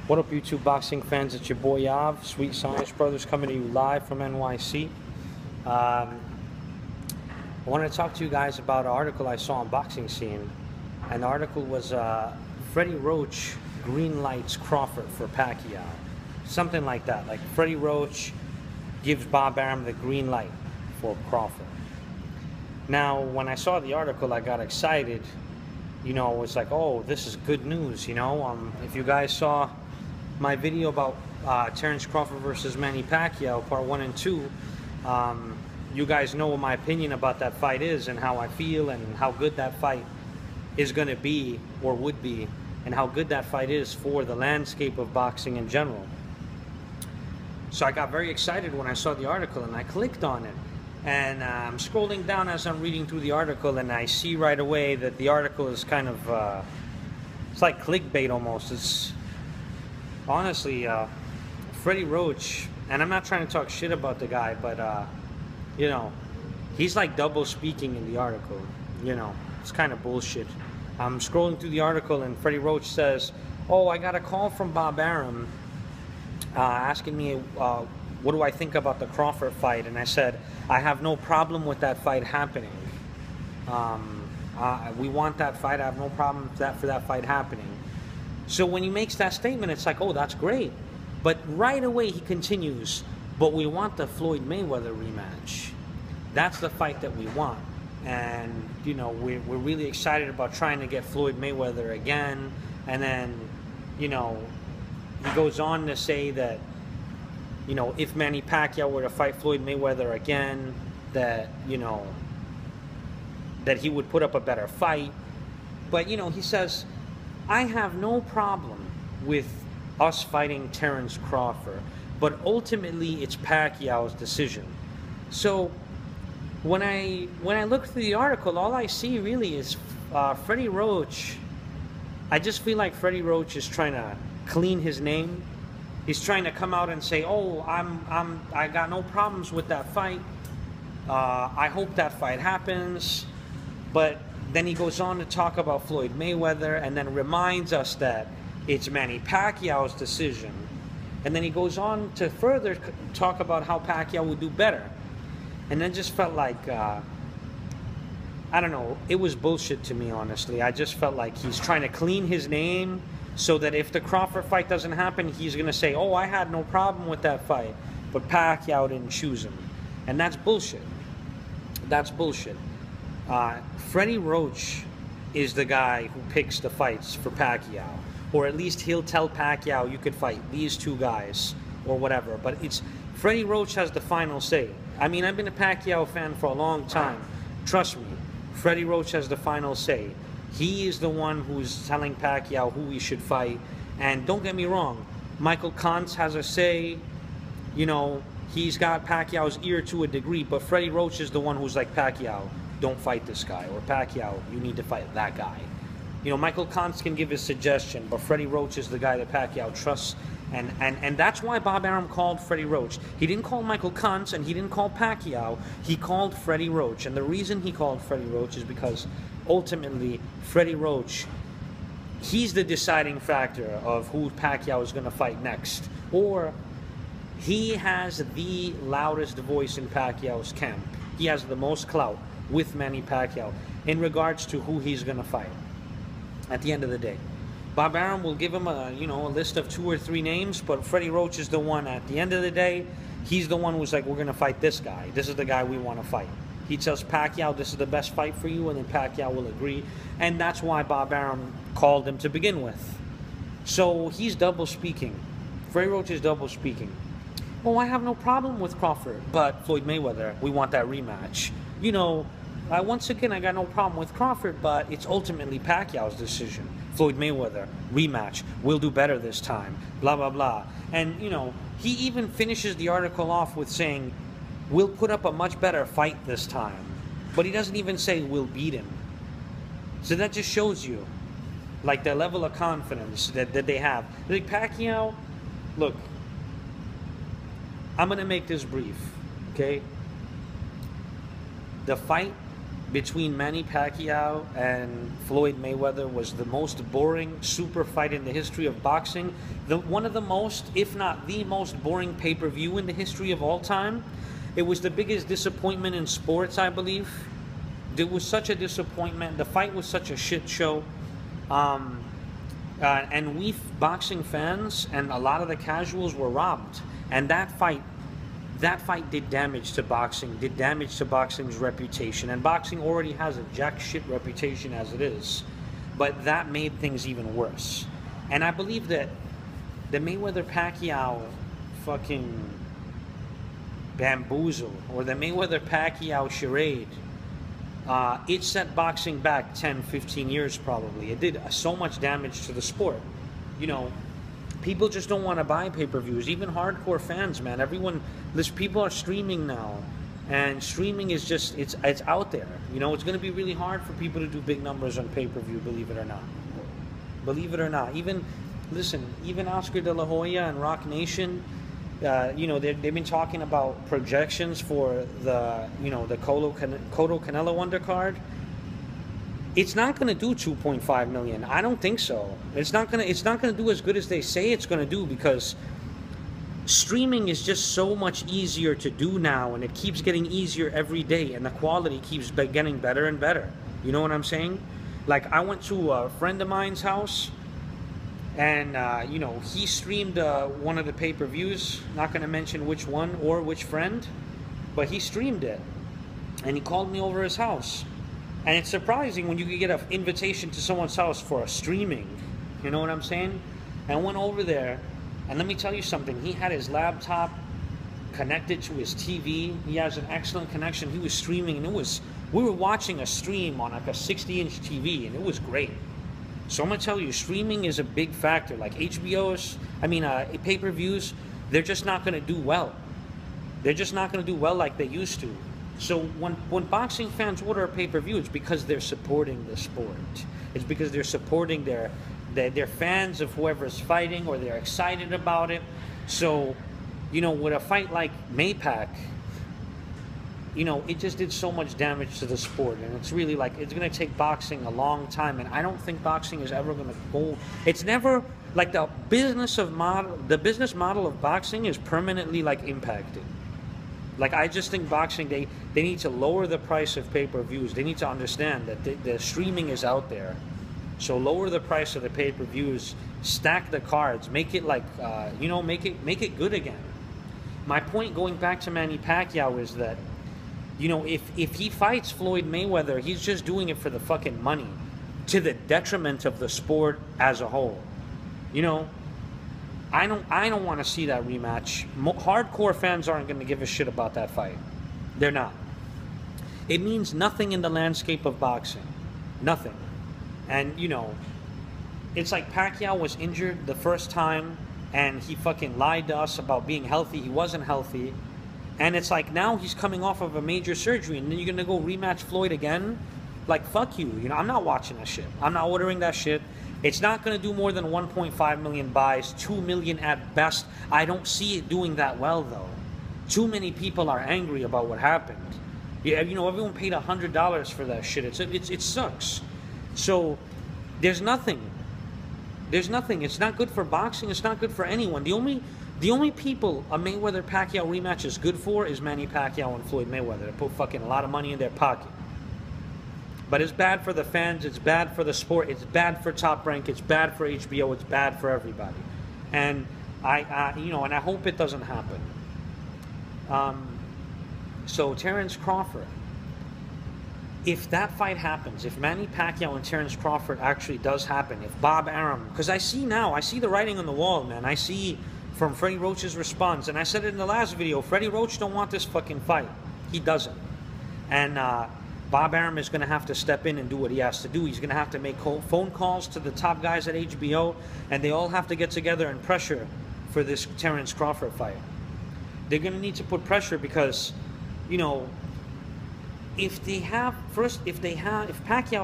What up, YouTube boxing fans? It's your boy Yav, Sweet Science Brothers, coming to you live from NYC. I wanted to talk to you guys about an article I saw on Boxing Scene. And the article was Freddie Roach green lights Crawford for Pacquiao. Something like that. Like Freddie Roach gives Bob Arum the green light for Crawford. Now, when I saw the article, I got excited. You know, it was like, oh, this is good news, you know. If you guys saw my video about Terence Crawford versus Manny Pacquiao, part 1 and 2, you guys know what my opinion about that fight is and how I feel and how good that fight is going to be or would be and how good that fight is for the landscape of boxing in general. So I got very excited when I saw the article and I clicked on it. And I'm scrolling down as I'm reading through the article, and I see right away that the article is kind of, it's like clickbait almost. It's honestly, Freddie Roach, and I'm not trying to talk shit about the guy, but, you know, he's like double speaking in the article. You know, it's kind of bullshit. I'm scrolling through the article, and Freddie Roach says, oh, I got a call from Bob Arum asking me, what do I think about the Crawford fight? And I said, I have no problem with that fight happening. We want that fight. I have no problem with for that fight happening. So when he makes that statement, it's like, oh, that's great. But right away he continues, but we want the Floyd Mayweather rematch. That's the fight that we want. And, you know, we're really excited about trying to get Floyd Mayweather again. And then, you know, he goes on to say that, you know, if Manny Pacquiao were to fight Floyd Mayweather again, that, you know, that he would put up a better fight. But, you know, he says, I have no problem with us fighting Terence Crawford, but ultimately it's Pacquiao's decision. So when I look through the article, all I see really is Freddie Roach. I just feel like Freddie Roach is trying to clean his name. He's trying to come out and say, oh, I got no problems with that fight. I hope that fight happens. But then he goes on to talk about Floyd Mayweather and then reminds us that it's Manny Pacquiao's decision. And then he goes on to further talk about how Pacquiao would do better. And then just felt like, I don't know, it was bullshit to me, honestly. I just felt like he's trying to clean his name, so that if the Crawford fight doesn't happen, he's going to say, oh, I had no problem with that fight, but Pacquiao didn't choose him. And that's bullshit. That's bullshit. Freddie Roach is the guy who picks the fights for Pacquiao. Or at least he'll tell Pacquiao, you could fight these two guys, or whatever. But it's Freddie Roach has the final say. I mean, I've been a Pacquiao fan for a long time. Trust me, Freddie Roach has the final say. He is the one who's telling Pacquiao who he should fight. And don't get me wrong, Michael Kantz has a say. You know, he's got Pacquiao's ear to a degree, but Freddie Roach is the one who's like, Pacquiao, don't fight this guy. Or Pacquiao, you need to fight that guy. You know, Michael Kantz can give his suggestion, but Freddie Roach is the guy that Pacquiao trusts. And that's why Bob Arum called Freddie Roach. He didn't call Michael Kantz and he didn't call Pacquiao. He called Freddie Roach. And the reason he called Freddie Roach is because ultimately, Freddie Roach, he's the deciding factor of who Pacquiao is going to fight next. Or he has the loudest voice in Pacquiao's camp. He has the most clout with Manny Pacquiao in regards to who he's going to fight at the end of the day. Bob Arum will give him a list of 2 or 3 names, but Freddie Roach is the one at the end of the day. He's the one who's like, we're going to fight this guy. This is the guy we want to fight. He tells Pacquiao, this is the best fight for you, and then Pacquiao will agree. And that's why Bob Arum called him to begin with. So he's double speaking. Freddie Roach is double speaking. Oh, I have no problem with Crawford, but Floyd Mayweather, we want that rematch. You know, once again, I got no problem with Crawford, but it's ultimately Pacquiao's decision. Floyd Mayweather, rematch, we'll do better this time, blah, blah, blah. And, you know, he even finishes the article off with saying, we'll put up a much better fight this time. But he doesn't even say we'll beat him. So that just shows you, like, the level of confidence that they have. Like, Pacquiao, look, I'm going to make this brief, okay? The fight between Manny Pacquiao and Floyd Mayweather was the most boring super fight in the history of boxing. One of the most, if not the most boring pay-per-view in the history of all time. It was the biggest disappointment in sports, I believe. It was such a disappointment. The fight was such a shit show. And we boxing fans and a lot of the casuals were robbed. And that fight did damage to boxing, did damage to boxing's reputation. And boxing already has a jack shit reputation as it is. But that made things even worse. And I believe that the Mayweather-Pacquiao fucking bamboozle, or the Mayweather-Pacquiao charade, it set boxing back 10, 15 years probably. It did so much damage to the sport. You know, people just don't want to buy pay-per-views. Even hardcore fans, man. People are streaming now. And streaming is just, it's out there. You know, it's going to be really hard for people to do big numbers on pay-per-view, believe it or not. Believe it or not. Even Oscar De La Hoya and Rock Nation, you know, they've been talking about projections for the Cotto Canelo undercard. It's not going to do 2.5 million. I don't think so. It's not going to do as good as they say it's going to do, because streaming is just so much easier to do now, and it keeps getting easier every day, and the quality keeps getting better and better. You know what I'm saying? Like, I went to a friend of mine's house, and you know, he streamed one of the pay-per-views. Not going to mention which one or which friend, but he streamed it, and he called me over to his house. And it's surprising when you can get an invitation to someone's house for a streaming. You know what I'm saying? And I went over there, and let me tell you something. He had his laptop connected to his TV. He has an excellent connection. He was streaming, and we were watching a stream on like a 60-inch TV, and it was great. So I'm going to tell you, streaming is a big factor. Like pay-per-views, they're just not going to do well. They're just not going to do well like they used to. So when boxing fans order a pay-per-view, it's because they're supporting the sport. It's because they're supporting they're fans of whoever's fighting, or they're excited about it. So, you know, with a fight like Maypac, you know, it just did so much damage to the sport, and it's really like, it's going to take boxing a long time, and I don't think boxing is ever going to go. It's never like the business model of boxing is permanently like impacted. Like, I just think boxing, they need to lower the price of pay-per-views. They need to understand that the streaming is out there. So lower the price of the pay-per-views, stack the cards, make it like, you know, make it good again. My point, going back to Manny Pacquiao, is that, you know, if he fights Floyd Mayweather, he's just doing it for the fucking money, to the detriment of the sport as a whole. You know, I don't want to see that rematch. Hardcore fans aren't going to give a shit about that fight. They're not. It means nothing in the landscape of boxing. Nothing. And, you know, it's like Pacquiao was injured the first time, and he fucking lied to us about being healthy. He wasn't healthy. And it's like, now he's coming off of a major surgery, and then you're going to go rematch Floyd again? Like, fuck you. You know, I'm not watching that shit. I'm not ordering that shit. It's not going to do more than 1.5 million buys, 2 million at best. I don't see it doing that well, though. Too many people are angry about what happened. Yeah, you know, everyone paid $100 for that shit. It sucks. So there's nothing. There's nothing. It's not good for boxing. It's not good for anyone. The only people a Mayweather-Pacquiao rematch is good for is Manny Pacquiao and Floyd Mayweather. They put fucking a lot of money in their pocket. But it's bad for the fans. It's bad for the sport. It's bad for Top Rank. It's bad for HBO. It's bad for everybody. And I hope it doesn't happen. So Terence Crawford, if that fight happens, if Manny Pacquiao and Terence Crawford actually does happen, if Bob Arum, because I see the writing on the wall, man. I see from Freddie Roach's response, and I said it in the last video, Freddie Roach don't want this fucking fight. He doesn't. And Bob Arum is going to have to step in and do what he has to do. He's going to have to make phone calls to the top guys at HBO, and they all have to get together and pressure for this Terence Crawford fight. They're going to need to put pressure because, you know, if Pacquiao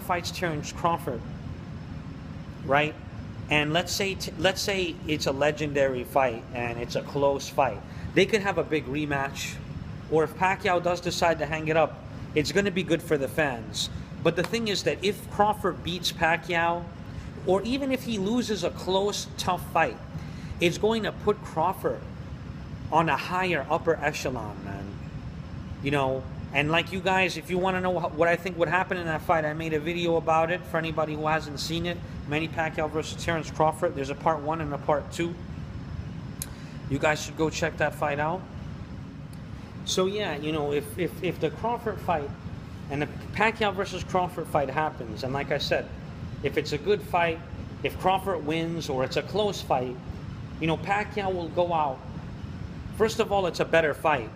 fights Terence Crawford, right, and let's say it's a legendary fight and it's a close fight, they could have a big rematch. Or if Pacquiao does decide to hang it up, it's going to be good for the fans. But the thing is that if Crawford beats Pacquiao, or even if he loses a close, tough fight, it's going to put Crawford on a higher upper echelon, man. You know, and like you guys, if you want to know what I think would happen in that fight, I made a video about it for anybody who hasn't seen it. Manny Pacquiao versus Terence Crawford. There's a part 1 and a part 2. You guys should go check that fight out. So yeah, you know, if the Crawford fight and the Pacquiao versus Crawford fight happens, and like I said, if it's a good fight, if Crawford wins or it's a close fight, you know, Pacquiao will go out. First of all, it's a better fight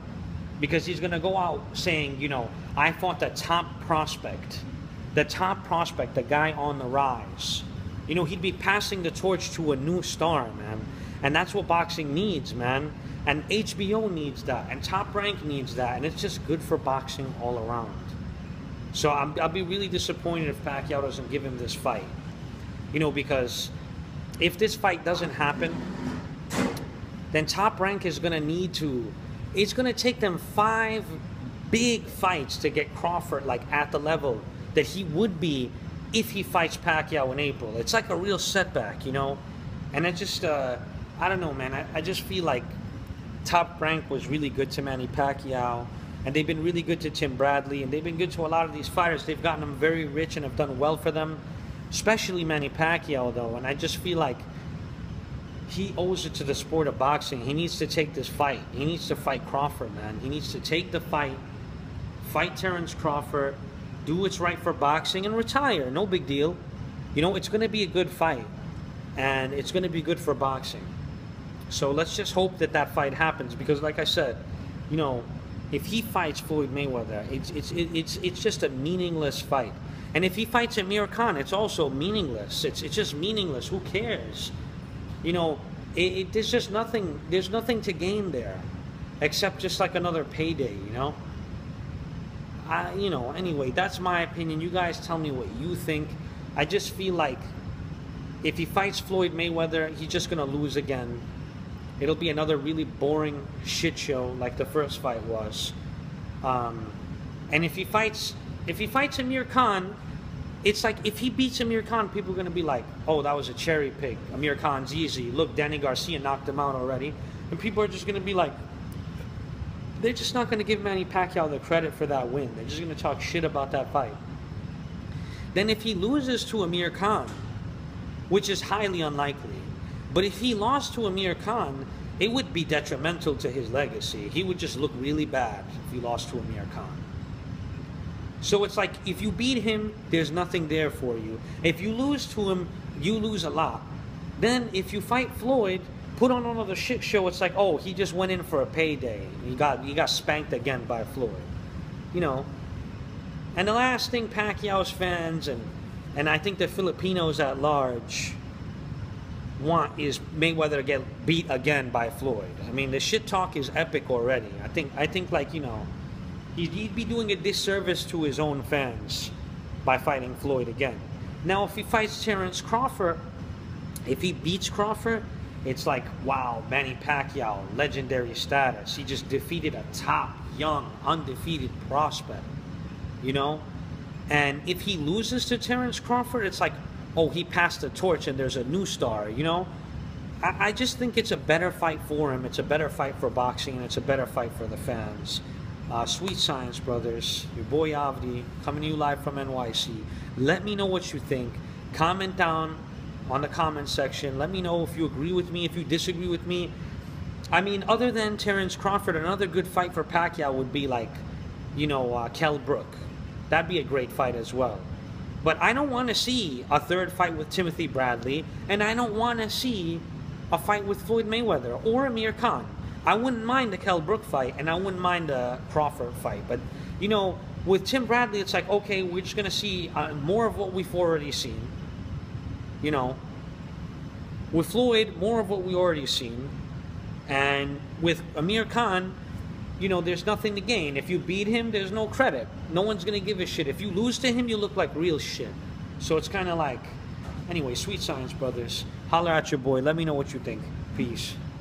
because he's going to go out saying, you know, I fought the top prospect, the guy on the rise. You know, he'd be passing the torch to a new star, man. And that's what boxing needs, man. And HBO needs that, and Top Rank needs that, and it's just good for boxing all around. So I'll be really disappointed if Pacquiao doesn't give him this fight. You know, because if this fight doesn't happen, then Top Rank is going to need to... It's going to take them 5 big fights to get Crawford, like, at the level that he would be if he fights Pacquiao in April. It's like a real setback, you know? And it just... I don't know, man. I just feel like Top Rank was really good to Manny Pacquiao, and they've been really good to Tim Bradley, and they've been good to a lot of these fighters. They've gotten them very rich and have done well for them, especially Manny Pacquiao, though. And I just feel like he owes it to the sport of boxing. He needs to take this fight. He needs to fight Crawford, man. He needs to take the fight Terence Crawford, do what's right for boxing, and retire. No big deal. You know, it's going to be a good fight, and it's going to be good for boxing. So let's just hope that that fight happens, because like I said, you know, if he fights Floyd Mayweather, it's just a meaningless fight. And if he fights Amir Khan, it's also meaningless. It's just meaningless. Who cares? You know, there's just nothing. There's nothing to gain there, except just like another payday. You know. You know. Anyway, that's my opinion. You guys tell me what you think. I just feel like if he fights Floyd Mayweather, he's just gonna lose again. It'll be another really boring shit show like the first fight was. And if he fights Amir Khan, it's like if he beats Amir Khan, people are going to be like, oh, that was a cherry pick. Amir Khan's easy. Look, Danny Garcia knocked him out already. And people are just going to be like, they're just not going to give Manny Pacquiao the credit for that win. They're just going to talk shit about that fight. Then if he loses to Amir Khan, which is highly unlikely, but if he lost to Amir Khan, it would be detrimental to his legacy. He would just look really bad if he lost to Amir Khan. So it's like, if you beat him, there's nothing there for you. If you lose to him, you lose a lot. Then if you fight Floyd, put on another shit show, it's like, oh, he just went in for a payday. He got spanked again by Floyd. You know. And the last thing Pacquiao's fans and I think the Filipinos at large want is Mayweather to get beat again by Floyd. I mean, the shit talk is epic already. I think like, you know, he'd be doing a disservice to his own fans by fighting Floyd again. Now, if he fights Terence Crawford, if he beats Crawford, it's like, wow, Manny Pacquiao, legendary status. He just defeated a top, young, undefeated prospect, you know? And if he loses to Terence Crawford, it's like, oh, he passed the torch and there's a new star, you know? I just think it's a better fight for him. It's a better fight for boxing, and it's a better fight for the fans. Sweet Science Brothers, your boy Avdi, coming to you live from NYC. Let me know what you think. Comment down on the comment section. Let me know if you agree with me, if you disagree with me. I mean, other than Terence Crawford, another good fight for Pacquiao would be like, you know, Kell Brook. That'd be a great fight as well. But I don't want to see a third fight with Timothy Bradley, and I don't want to see a fight with Floyd Mayweather or Amir Khan. I wouldn't mind the Kell Brook fight, and I wouldn't mind the Crawford fight. But, you know, with Tim Bradley, it's like, okay, we're just going to see more of what we've already seen. You know, with Floyd, more of what we already seen. And with Amir Khan, you know, there's nothing to gain. If you beat him, there's no credit. No one's going to give a shit. If you lose to him, you look like real shit. So it's kind of like... Anyway, Sweet Science Brothers. Holler at your boy. Let me know what you think. Peace.